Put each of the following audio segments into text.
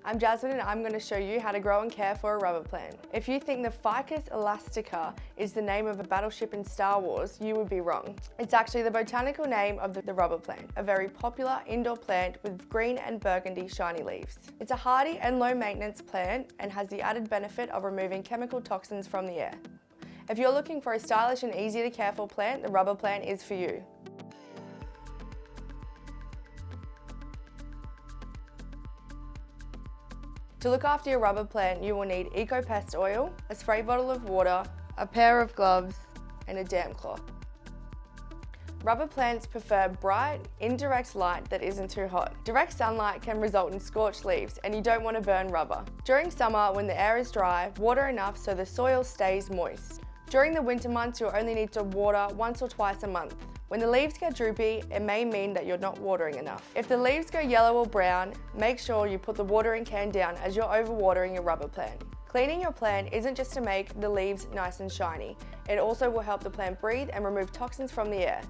I'm Jasmine and I'm going to show you how to grow and care for a rubber plant. If you think the Ficus elastica is the name of a battleship in Star Wars, you would be wrong. It's actually the botanical name of the rubber plant, a very popular indoor plant with green and burgundy shiny leaves. It's a hardy and low maintenance plant and has the added benefit of removing chemical toxins from the air. If you're looking for a stylish and easy to care for plant, the rubber plant is for you. To look after your rubber plant, you will need eco-pest oil, a spray bottle of water, a pair of gloves, and a damp cloth. Rubber plants prefer bright, indirect light that isn't too hot. Direct sunlight can result in scorched leaves, and you don't want to burn rubber. During summer, when the air is dry, water enough so the soil stays moist. During the winter months, you'll only need to water once or twice a month. When the leaves get droopy, it may mean that you're not watering enough. If the leaves go yellow or brown, make sure you put the watering can down as you're overwatering your rubber plant. Cleaning your plant isn't just to make the leaves nice and shiny, it also will help the plant breathe and remove toxins from the air.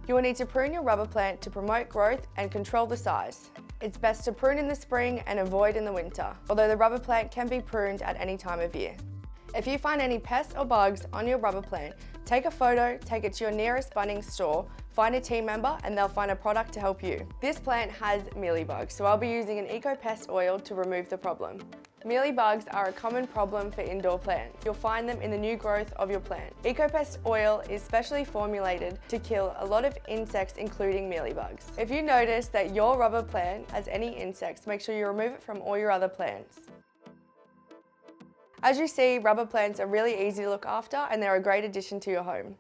You will need to prune your rubber plant to promote growth and control the size. It's best to prune in the spring and avoid in the winter, although the rubber plant can be pruned at any time of year. If you find any pests or bugs on your rubber plant, take a photo, take it to your nearest Bunnings store, find a team member and they'll find a product to help you. This plant has mealybugs, so I'll be using an eco-pest oil to remove the problem. Mealybugs are a common problem for indoor plants. You'll find them in the new growth of your plant. Eco-pest oil is specially formulated to kill a lot of insects, including mealybugs. If you notice that your rubber plant has any insects, make sure you remove it from all your other plants. As you see, rubber plants are really easy to look after and they're a great addition to your home.